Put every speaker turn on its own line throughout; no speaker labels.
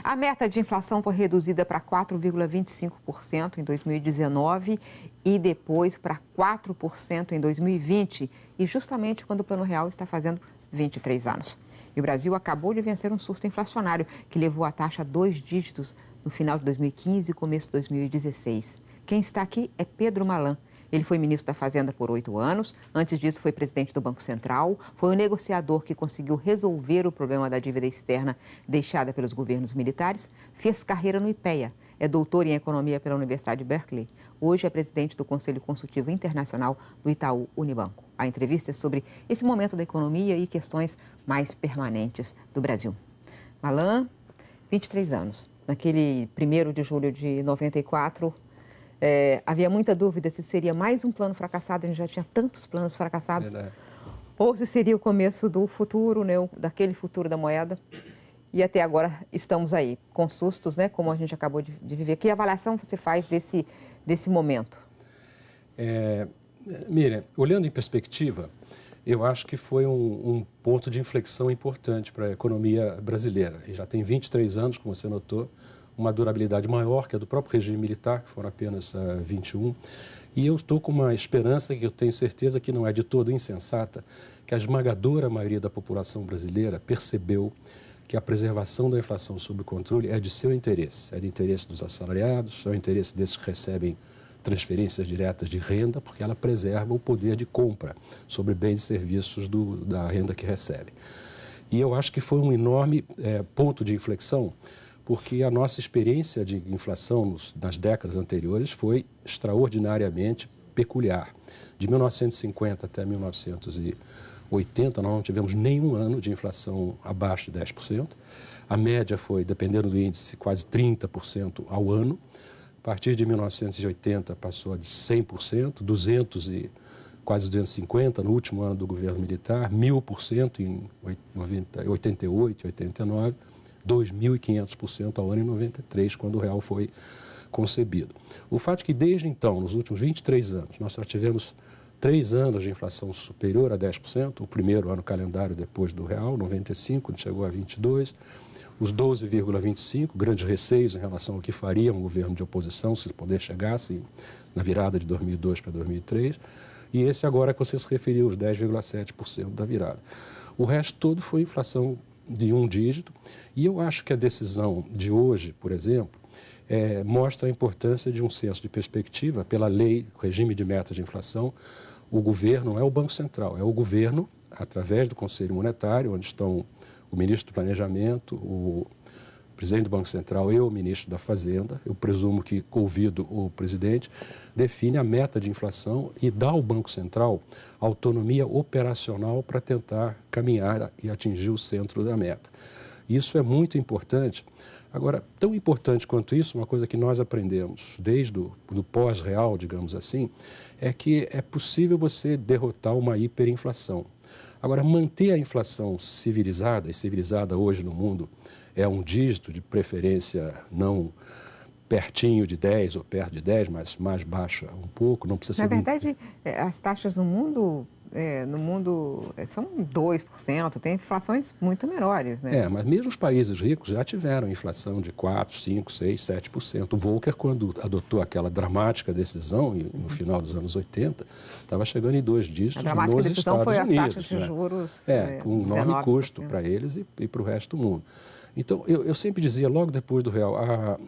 A meta de inflação foi reduzida para 4,25% em 2019 e depois para 4% em 2020, e justamente quando o Plano Real está fazendo 23 anos. E o Brasil acabou de vencer um surto inflacionário que levou a taxa a 2 dígitos no final de 2015 e começo de 2016. Quem está aqui é Pedro Malan. Ele foi ministro da Fazenda por 8 anos, antes disso foi presidente do Banco Central, foi o negociador que conseguiu resolver o problema da dívida externa deixada pelos governos militares, fez carreira no IPEA, é doutor em economia pela Universidade de Berkeley. Hoje é presidente do Conselho Consultivo Internacional do Itaú Unibanco. A entrevista é sobre esse momento da economia e questões mais permanentes do Brasil. Malan, 23 anos. Naquele 1º de julho de 94... havia muita dúvida se seria mais um plano fracassado, a gente já tinha tantos planos fracassados, ou se seria o começo do futuro, né, daquele futuro da moeda. E até agora estamos aí, com sustos, né, como a gente acabou de viver. Que avaliação você faz desse momento?
Miriam, olhando em perspectiva, eu acho que foi um ponto de inflexão importante para a economia brasileira. E já tem 23 anos, como você notou, uma durabilidade maior que a do próprio regime militar, que foram apenas 21. E eu estou com uma esperança, que eu tenho certeza que não é de todo insensata, que a esmagadora maioria da população brasileira percebeu que a preservação da inflação sob controle é de seu interesse. É de interesse dos assalariados, é o interesse desses que recebem transferências diretas de renda, porque ela preserva o poder de compra sobre bens e serviços da renda que recebe. E eu acho que foi um enorme ponto de inflexão, porque a nossa experiência de inflação nas décadas anteriores foi extraordinariamente peculiar. De 1950 até 1980, nós não tivemos nenhum ano de inflação abaixo de 10%. A média foi, dependendo do índice, quase 30% ao ano. A partir de 1980, passou de 100%, 200 e quase 250% no último ano do governo militar, 1000% em 88, 89%. 2.500% ao ano em 93, quando o real foi concebido. O fato é que, desde então, nos últimos 23 anos, nós só tivemos 3 anos de inflação superior a 10%, o primeiro ano calendário depois do real, 95, quando chegou a 22%, os 12,25%, grandes receios em relação ao que faria um governo de oposição se poder chegasse na virada de 2002 para 2003, e esse agora que você se referiu, os 10,7% da virada. O resto todo foi inflação de 1 dígito, e eu acho que a decisão de hoje, por exemplo, mostra a importância de um senso de perspectiva pela lei, regime de metas de inflação. O governo não é o Banco Central, é o governo, através do Conselho Monetário, onde estão o ministro do Planejamento, o presidente do Banco Central e o ministro da Fazenda, eu presumo que, ouvido o presidente, define a meta de inflação e dá ao Banco Central autonomia operacional para tentar caminhar e atingir o centro da meta. Isso é muito importante. Agora, tão importante quanto isso, uma coisa que nós aprendemos desde o pós-real, digamos assim, é que é possível você derrotar uma hiperinflação. Agora, manter a inflação civilizada, e civilizada hoje no mundo é 1 dígito, de preferência não pertinho de 10 ou perto de 10, mas mais baixa um pouco, não precisa ser...
Na verdade, as taxas no mundo são 2%, tem inflações muito menores, né?
Mas mesmo os países ricos já tiveram inflação de 4%, 5%, 6%, 7%. O Volcker, quando adotou aquela dramática decisão, no final dos anos 80, estava chegando em 2 dígitos nos Estados
foi
Unidos.
As taxas de juros,
com um enorme custo para eles e para o resto do mundo. Então, eu sempre dizia, logo depois do real,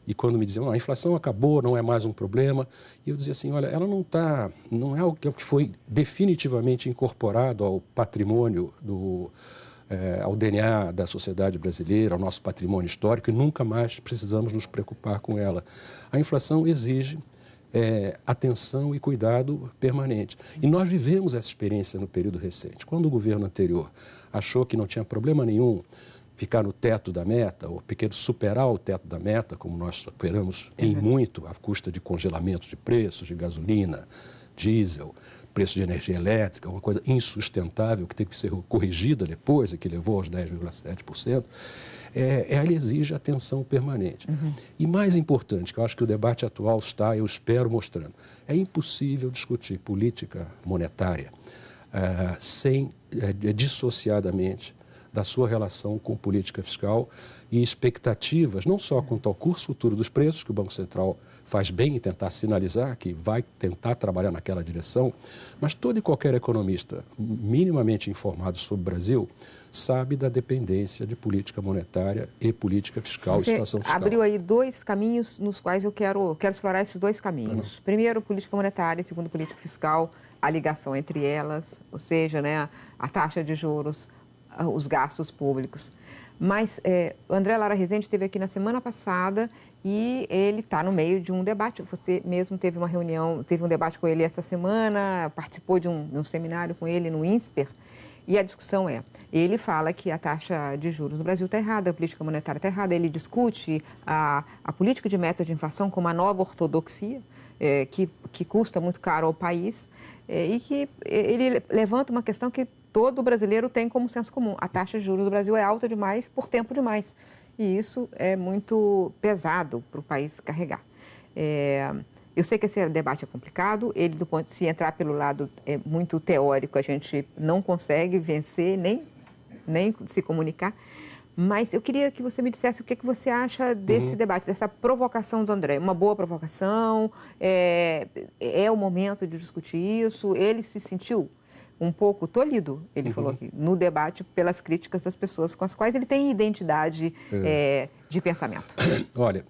e quando me diziam, a inflação acabou, não é mais um problema, e eu dizia assim, olha, ela não é o que foi definitivamente incorporado ao patrimônio, ao DNA da sociedade brasileira, ao nosso patrimônio histórico, e nunca mais precisamos nos preocupar com ela. A inflação exige atenção e cuidado permanente. E nós vivemos essa experiência no período recente. Quando o governo anterior achou que não tinha problema nenhum ficar no teto da meta, ou pequeno superar o teto da meta, como nós superamos em muito, à custa de congelamento de preços de gasolina, diesel, preço de energia elétrica, uma coisa insustentável que tem que ser corrigida depois e que levou aos 10,7%, ela exige atenção permanente. E mais importante, que eu acho que o debate atual está, eu espero, mostrando, é impossível discutir política monetária dissociadamente da sua relação com política fiscal e expectativas, não só quanto ao curso futuro dos preços, que o Banco Central faz bem em tentar sinalizar que vai tentar trabalhar naquela direção, mas todo e qualquer economista minimamente informado sobre o Brasil sabe da dependência de política monetária e política fiscal e situação fiscal.
Abriu aí dois caminhos nos quais eu quero explorar esses dois caminhos. Primeiro, política monetária, segundo, política fiscal, a ligação entre elas, ou seja, né, a taxa de juros, os gastos públicos. Mas o André Lara Rezende esteve aqui na semana passada e ele está no meio de um debate. Você mesmo teve uma reunião, teve um debate com ele essa semana, participou de um seminário com ele no INSPER. E a discussão ele fala que a taxa de juros no Brasil está errada, a política monetária está errada, ele discute a política de meta de inflação como uma nova ortodoxia, que custa muito caro ao país, e que ele levanta uma questão que todo brasileiro tem como senso comum. A taxa de juros do Brasil é alta demais por tempo demais. E isso é muito pesado para o país carregar. Eu sei que esse debate é complicado, se entrar pelo lado muito teórico, a gente não consegue vencer, nem se comunicar. Mas eu queria que você me dissesse o que você acha desse debate, dessa provocação do André. Uma boa provocação? É o momento de discutir isso? Ele se sentiu um pouco tolhido, ele falou aqui, no debate pelas críticas das pessoas com as quais ele tem identidade de pensamento.
Olha,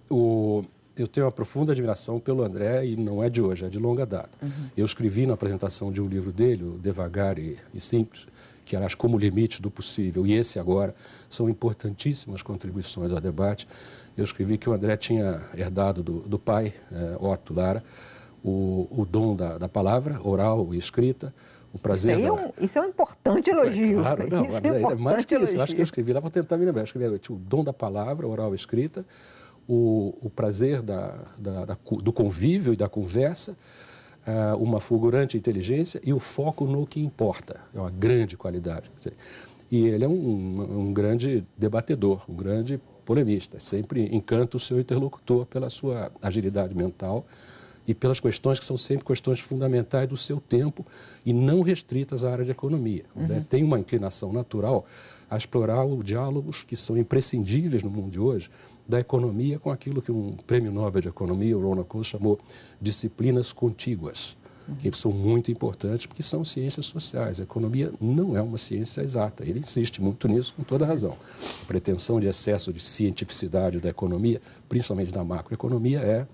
eu tenho uma profunda admiração pelo André e não é de hoje, é de longa data. Eu escrevi na apresentação de um livro dele, o Devagar e Simples, que era Como o Limite do Possível, e esse agora, são importantíssimas contribuições ao debate. Eu escrevi que o André tinha herdado do pai, Otto Lara, o dom da palavra oral e escrita, o prazer
isso é um importante elogio.
Claro, não,
isso é
mais que isso.
elogio.
Eu acho que eu escrevi lá, vou tentar me lembrar. Eu escrevi o dom da palavra oral e escrita, o prazer do convívio e da conversa, uma fulgurante inteligência e o foco no que importa. É uma grande qualidade. E ele é um grande debatedor, um grande polemista. Sempre encanta o seu interlocutor pela sua agilidade mental e pelas questões que são sempre questões fundamentais do seu tempo e não restritas à área de economia. Tem uma inclinação natural a explorar os diálogos que são imprescindíveis no mundo de hoje, da economia com aquilo que um prêmio Nobel de Economia, o Ronald Coase, chamou disciplinas contíguas, que são muito importantes porque são ciências sociais. A economia não é uma ciência exata. Ele insiste muito nisso com toda razão. A pretensão de excesso de cientificidade da economia, principalmente da macroeconomia, é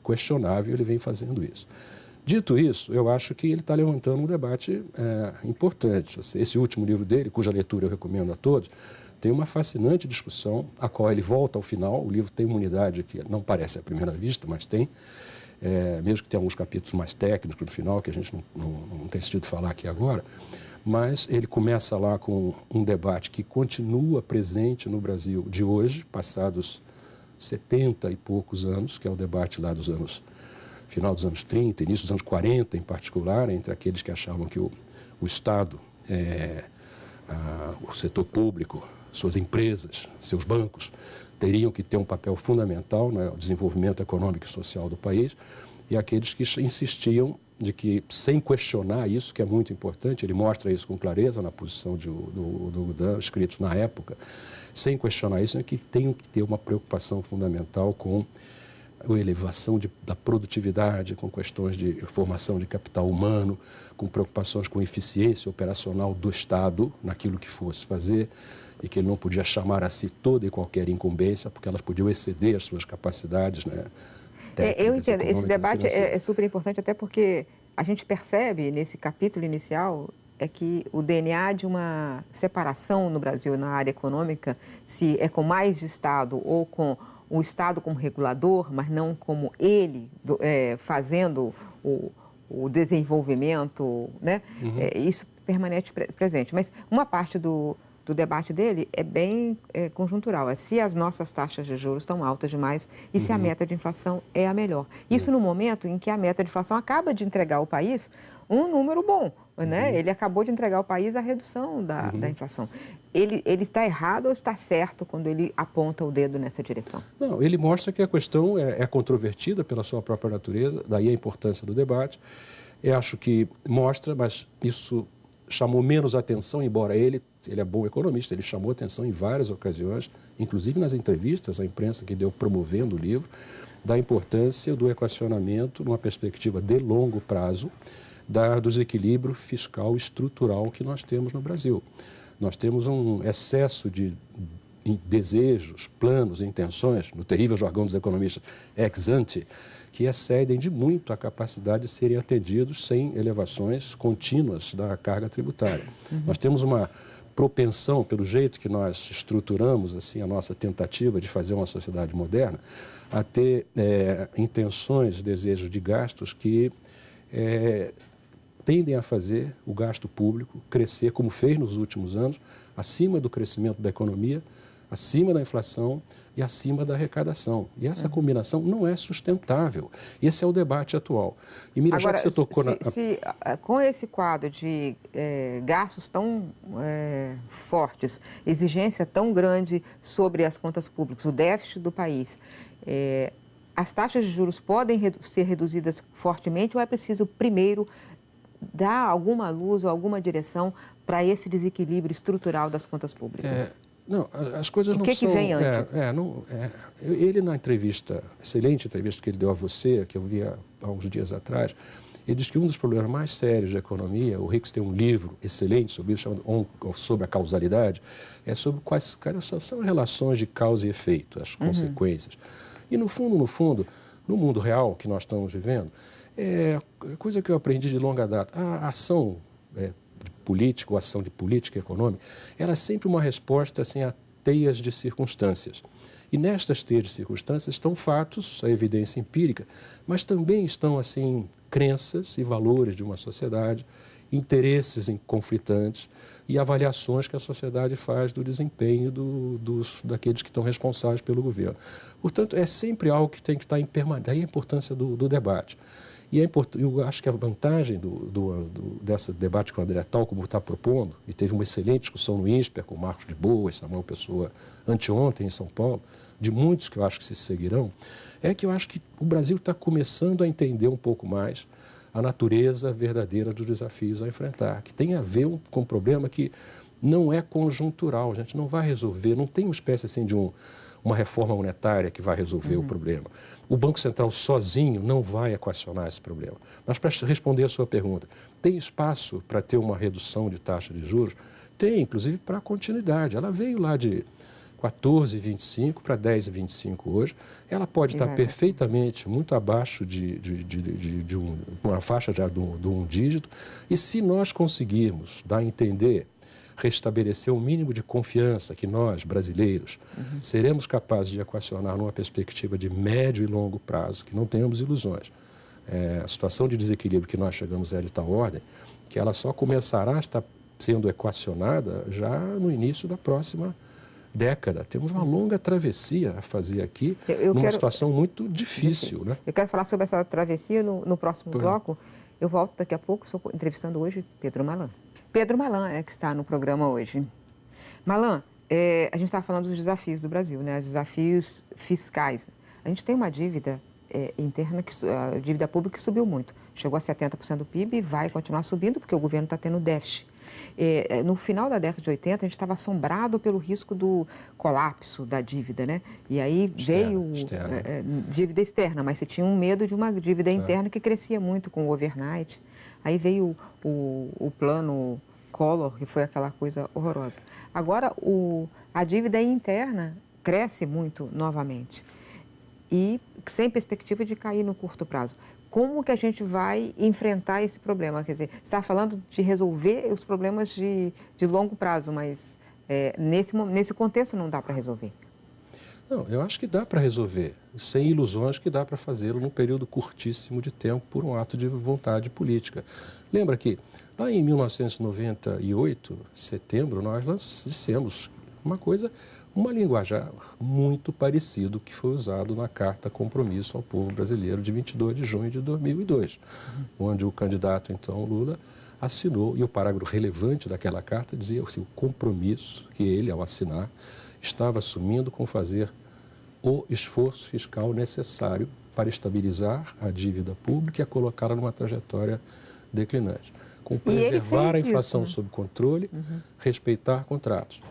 questionável, ele vem fazendo isso. Dito isso, eu acho que ele está levantando um debate importante. Esse último livro dele, cuja leitura eu recomendo a todos, tem uma fascinante discussão, a qual ele volta ao final. O livro tem uma unidade que não parece à primeira vista, mas tem, mesmo que tenha alguns capítulos mais técnicos no final, que a gente não tem sentido falar aqui agora, mas ele começa lá com um debate que continua presente no Brasil de hoje, passados 70 e poucos anos, que é o debate lá final dos anos 30, início dos anos 40 em particular, entre aqueles que achavam que o Estado, o setor público, suas empresas, seus bancos, teriam que ter um papel fundamental no desenvolvimento econômico e social do país, e aqueles que insistiam de que, sem questionar isso, que é muito importante, ele mostra isso com clareza na posição do Dan, escrito na época, sem questionar isso, é que tem que ter uma preocupação fundamental com a elevação da produtividade, com questões de formação de capital humano, com preocupações com eficiência operacional do Estado naquilo que fosse fazer, e que ele não podia chamar a si toda e qualquer incumbência, porque elas podiam exceder as suas capacidades, né?
Eu entendo, esse debate é super importante, até porque a gente percebe nesse capítulo inicial que o DNA de uma separação no Brasil na área econômica, se é com mais Estado ou com o Estado como regulador, mas não como ele fazendo o desenvolvimento, né? Isso permanece presente. Mas uma parte do do debate dele é bem conjuntural. É se as nossas taxas de juros estão altas demais e se a meta de inflação é a melhor. Isso no momento em que a meta de inflação acaba de entregar ao país um número bom, né? Ele acabou de entregar ao país a redução da inflação. Ele está errado ou está certo quando ele aponta o dedo nessa direção?
Não, ele mostra que a questão é controvertida pela sua própria natureza, daí a importância do debate. Eu acho que mostra, mas isso chamou menos atenção, embora ele é bom economista, ele chamou atenção em várias ocasiões, inclusive nas entrevistas à imprensa que deu promovendo o livro, da importância do equacionamento numa perspectiva de longo prazo do desequilíbrio fiscal estrutural que nós temos no Brasil. Nós temos um excesso de desejos, planos, intenções, no terrível jargão dos economistas, ex ante, que excedem de muito a capacidade de serem atendidos sem elevações contínuas da carga tributária. Nós temos uma propensão, pelo jeito que nós estruturamos assim a nossa tentativa de fazer uma sociedade moderna, a ter intenções, desejos de gastos que tendem a fazer o gasto público crescer, como fez nos últimos anos, acima do crescimento da economia, acima da inflação e acima da arrecadação. E essa combinação não é sustentável. Esse é o debate atual. E mira,
agora,
já que você tocou
com esse quadro de gastos tão fortes, exigência tão grande sobre as contas públicas, o déficit do país, as taxas de juros podem ser reduzidas fortemente ou é preciso primeiro dar alguma luz ou alguma direção para esse desequilíbrio estrutural das contas públicas?
Não, as coisas não são...
O que vem antes?
Ele, na entrevista, excelente entrevista que ele deu a você, que eu vi há uns dias atrás, ele diz que um dos problemas mais sérios da economia, o Hicks tem um livro excelente sobre isso, chamado sobre a causalidade, é sobre quais são as relações de causa e efeito, as consequências. E, no fundo, no mundo real que nós estamos vivendo, coisa que eu aprendi de longa data, a ação política, ou ação de política econômica, ela é sempre uma resposta assim, a teias de circunstâncias. E nestas teias de circunstâncias estão fatos, a evidência empírica, mas também estão assim crenças e valores de uma sociedade, interesses conflitantes e avaliações que a sociedade faz do desempenho daqueles que estão responsáveis pelo governo. Portanto, é sempre algo que tem que estar em permanência. Daí a importância do debate. E eu acho que a vantagem desse debate que o André Tal, como está propondo, e teve uma excelente discussão no INSPER com o Marcos de Boas, Samuel Pessoa, anteontem em São Paulo, de muitos que eu acho que se seguirão, é que eu acho que o Brasil está começando a entender um pouco mais a natureza verdadeira dos desafios a enfrentar, que tem a ver com um problema que não é conjuntural, a gente não vai resolver, não tem uma espécie assim de uma reforma monetária que vai resolver o problema. O Banco Central sozinho não vai equacionar esse problema. Mas para responder a sua pergunta, tem espaço para ter uma redução de taxa de juros? Tem, inclusive para a continuidade. Ela veio lá de 14,25 para 10,25 hoje. Ela pode estar perfeitamente muito abaixo de uma faixa de um dígito. E se nós conseguirmos dar a entender, restabelecer um mínimo de confiança que nós, brasileiros, seremos capazes de equacionar numa perspectiva de médio e longo prazo, que não tenhamos ilusões. A situação de desequilíbrio que nós chegamos a tal ordem, que ela só começará a estar sendo equacionada já no início da próxima década. Temos uma longa travessia a fazer aqui, numa situação muito difícil. Né?
Eu quero falar sobre essa travessia no próximo bloco. Eu volto daqui a pouco, estou entrevistando hoje Pedro Malan. Pedro Malan é que está no programa hoje. Malan, a gente está falando dos desafios do Brasil, né? Os desafios fiscais. A gente tem uma dívida interna, a dívida pública que subiu muito. Chegou a 70% do PIB e vai continuar subindo porque o governo está tendo déficit. No final da década de 80, a gente estava assombrado pelo risco do colapso da dívida, né? E aí veio dívida externa, mas você tinha um medo de uma dívida interna que crescia muito com o overnight. Aí veio o plano Collor, que foi aquela coisa horrorosa. Agora, a dívida interna cresce muito novamente e sem perspectiva de cair no curto prazo. Como que a gente vai enfrentar esse problema? Quer dizer, você está falando de resolver os problemas de longo prazo, mas nesse contexto não dá para resolver.
Não, eu acho que dá para resolver, sem ilusões que dá para fazê-lo num período curtíssimo de tempo por um ato de vontade política. Lembra que lá em 1998, setembro, nós dissemos uma linguajar muito parecido que foi usado na Carta Compromisso ao Povo Brasileiro de 22 de junho de 2002, onde o candidato, então, Lula, assinou, e o parágrafo relevante daquela carta dizia assim, o compromisso que ele, ao assinar, estava assumindo com fazer o esforço fiscal necessário para estabilizar a dívida pública e a colocá-la numa trajetória declinante, com preservar a inflação sob controle, respeitar contratos.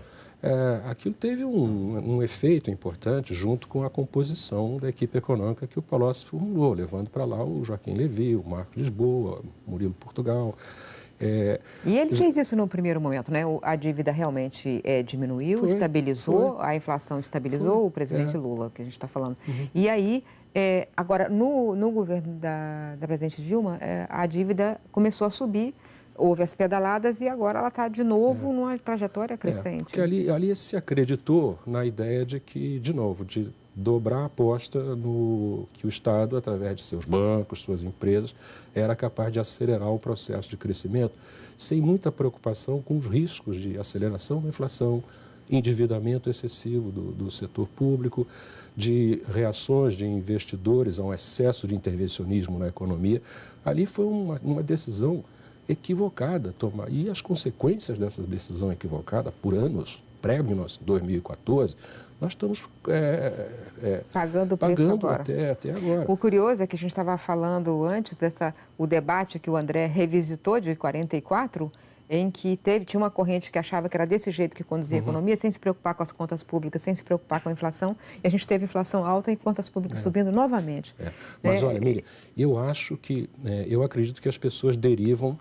Aquilo teve um efeito importante junto com a composição da equipe econômica que o Palocci formulou, levando para lá o Joaquim Levy, o Marcos Lisboa, o Murilo Portugal.
E ele fez isso no primeiro momento, né? A dívida realmente diminuiu, estabilizou, a inflação estabilizou, o presidente Lula, que a gente está falando. E aí, agora, no governo da presidente Dilma, a dívida começou a subir, houve as pedaladas e agora ela está de novo numa trajetória crescente.
Porque ali se acreditou na ideia de que, de novo, de dobrar a aposta no que o Estado, através de seus bancos, suas empresas, era capaz de acelerar o processo de crescimento, sem muita preocupação com os riscos de aceleração da inflação, endividamento excessivo do setor público, de reações de investidores a um excesso de intervencionismo na economia. Ali foi uma decisão equivocada tomar. E as consequências dessa decisão equivocada, por anos, pré-2014, nós estamos
pagando o preço agora.
Até agora.
O curioso é que a gente estava falando antes o debate que o André revisitou de 44, em que tinha uma corrente que achava que era desse jeito que conduzia a economia, sem se preocupar com as contas públicas, sem se preocupar com a inflação, e a gente teve inflação alta e contas públicas subindo novamente.
Mas olha, Miriam, eu acredito que as pessoas derivam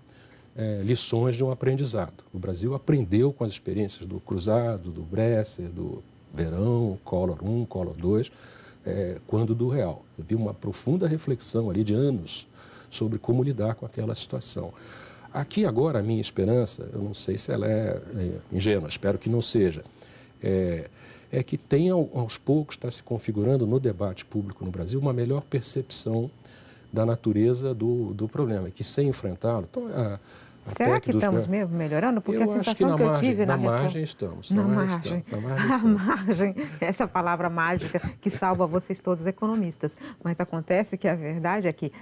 lições de um aprendizado. O Brasil aprendeu com as experiências do Cruzado, do Bresser, do Verão, Collor I, Collor II, quando do Real. Eu vi uma profunda reflexão ali de anos sobre como lidar com aquela situação. Aqui agora a minha esperança, eu não sei se ela é ingênua, espero que não seja, é que aos poucos está se configurando no debate público no Brasil uma melhor percepção da natureza do problema, que sem enfrentá-lo... Então,
será que estamos mesmo melhorando? Porque a sensação que eu tive na
margem estamos.
Na margem. Essa palavra mágica que salva vocês todos economistas. Mas acontece que a verdade é que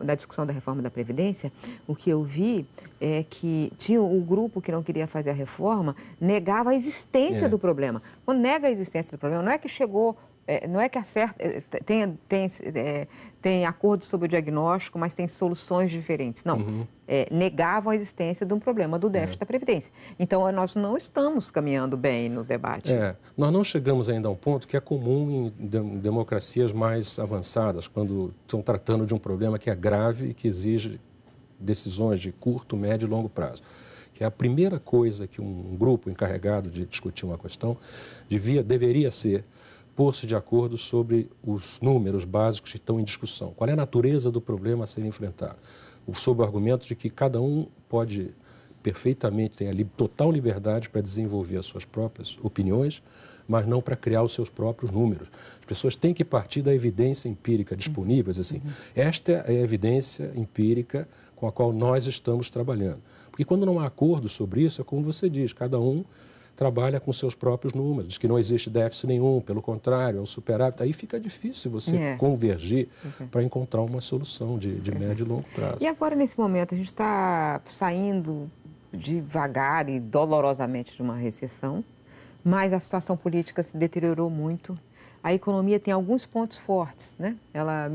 na discussão da reforma da Previdência, o que eu vi é que tinha o grupo que não queria fazer a reforma, negava a existência do problema. Quando nega a existência do problema, não é que chegou... não é que acerta, tem acordo sobre o diagnóstico, mas tem soluções diferentes. Não, negavam a existência de um problema do déficit da Previdência. Então, nós não estamos caminhando bem no debate.
Nós não chegamos ainda a um ponto que é comum em democracias mais avançadas, quando estão tratando de um problema que é grave e que exige decisões de curto, médio e longo prazo. Que é a primeira coisa que um grupo encarregado de discutir uma questão deveria ser pôr-se de acordo sobre os números básicos que estão em discussão. Qual é a natureza do problema a ser enfrentado? Sob o argumento de que cada um pode perfeitamente, tem ali total liberdade para desenvolver as suas próprias opiniões, mas não para criar os seus próprios números. As pessoas têm que partir da evidência empírica disponível, assim, esta é a evidência empírica com a qual nós estamos trabalhando. Porque quando não há acordo sobre isso, é como você diz, cada um trabalha com seus próprios números, diz que não existe déficit nenhum, pelo contrário, é um superávit. Aí fica difícil você convergir para encontrar uma solução de médio e longo prazo.
E agora, nesse momento, a gente está saindo devagar e dolorosamente de uma recessão, mas a situação política se deteriorou muito. A economia tem alguns pontos fortes, né? Ela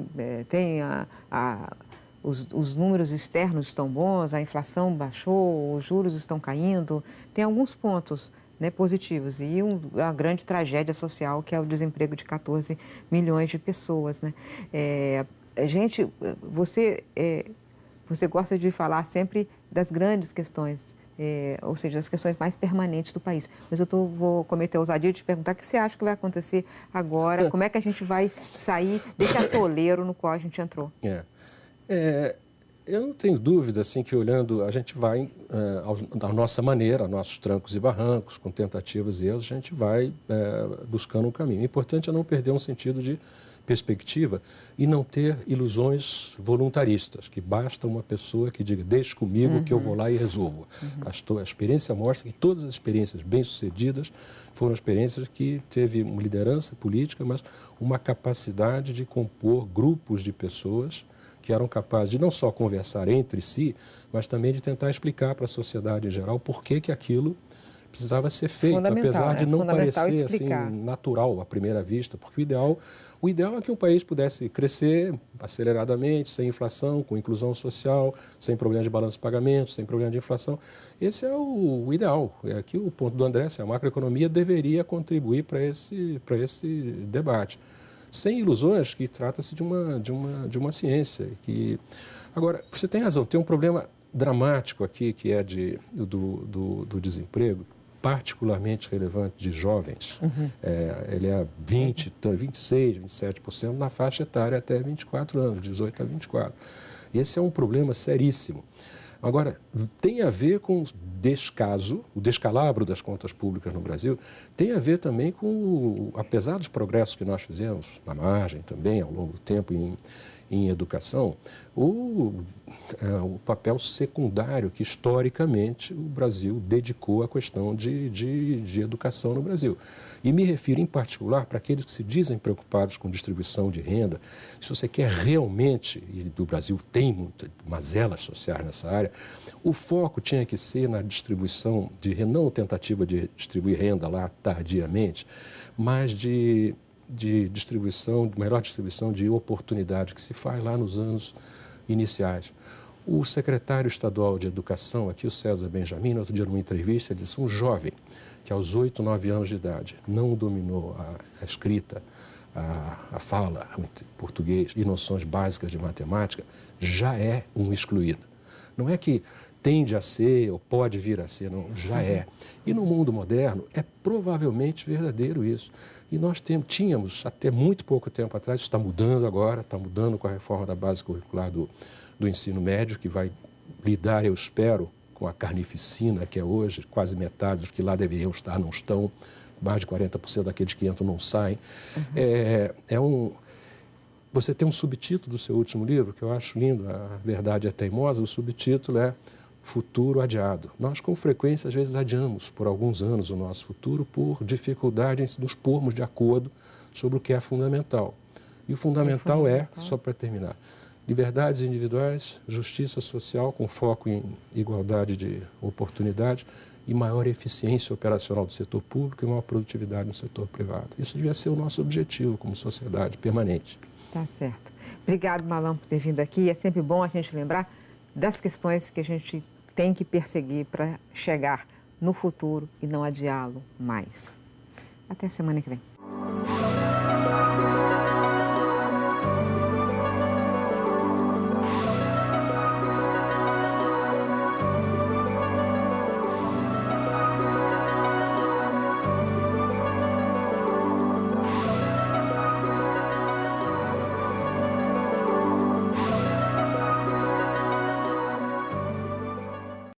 tem os números externos estão bons, a inflação baixou, os juros estão caindo, tem alguns pontos positivos e uma grande tragédia social que é o desemprego de 14 milhões de pessoas, né? Você gosta de falar sempre das grandes questões, ou seja, das questões mais permanentes do país. Mas vou cometer a ousadia de te perguntar o que você acha que vai acontecer agora, como é que a gente vai sair desse atoleiro no qual a gente entrou?
eu não tenho dúvida assim, que olhando, a gente vai, da nossa maneira, nossos trancos e barrancos, com tentativas e erros, a gente vai buscando um caminho. O importante é não perder um sentido de perspectiva e não ter ilusões voluntaristas, que basta uma pessoa que diga, deixe comigo que eu vou lá e resolvo. A experiência mostra que todas as experiências bem-sucedidas foram experiências que teve uma liderança política, mas uma capacidade de compor grupos de pessoas que eram capazes de não só conversar entre si, mas também de tentar explicar para a sociedade em geral por que aquilo precisava ser feito, apesar de não parecer assim, natural à primeira vista, porque o ideal é que um país pudesse crescer aceleradamente, sem inflação, com inclusão social, sem problema de balanço de pagamentos, sem problema de inflação. Esse é o ideal. Aqui o ponto do André, a macroeconomia deveria contribuir para esse debate. Sem ilusões, que trata-se de uma ciência. Agora, você tem razão, tem um problema dramático aqui, que é do desemprego, particularmente relevante de jovens. Ele é 26%, 27% na faixa etária até 24 anos, 18 a 24. E esse é um problema seríssimo. Agora, tem a ver com o descalabro das contas públicas no Brasil, tem a ver também com, apesar dos progressos que nós fizemos na margem também, ao longo do tempo, em educação, o papel secundário que, historicamente, o Brasil dedicou à questão de educação no Brasil. E me refiro, em particular, para aqueles que se dizem preocupados com distribuição de renda. Se você quer realmente, e do Brasil tem muitas mazelas sociais nessa área, o foco tinha que ser na distribuição de renda, não tentativa de distribuir renda lá tardiamente, mas de melhor distribuição de oportunidade, que se faz lá nos anos iniciais. O secretário estadual de Educação, aqui o César Benjamin, outro dia numa entrevista, ele disse, um jovem que aos 8, 9 anos de idade não dominou a escrita, a fala, o português e noções básicas de matemática, já é um excluído. Não é que tende a ser ou pode vir a ser, não, já é. E no mundo moderno é provavelmente verdadeiro isso. E nós tínhamos, até muito pouco tempo atrás, isso está mudando agora, está mudando com a reforma da base curricular do ensino médio, que vai lidar, eu espero, com a carnificina que é hoje, quase metade dos que lá deveriam estar não estão, mais de 40% daqueles que entram não saem. Você tem um subtítulo do seu último livro, que eu acho lindo, A Verdade é Teimosa, o subtítulo é Futuro Adiado. Nós, com frequência, às vezes adiamos por alguns anos o nosso futuro por dificuldade em nos pormos de acordo sobre o que é fundamental. E o fundamental só para terminar, liberdades individuais, justiça social com foco em igualdade de oportunidades e maior eficiência operacional do setor público e maior produtividade no setor privado. Isso devia ser o nosso objetivo como sociedade permanente.
Tá certo. Obrigado, Malan, por ter vindo aqui. É sempre bom a gente lembrar das questões que a gente tem que perseguir para chegar no futuro e não adiá-lo mais. Até semana que vem.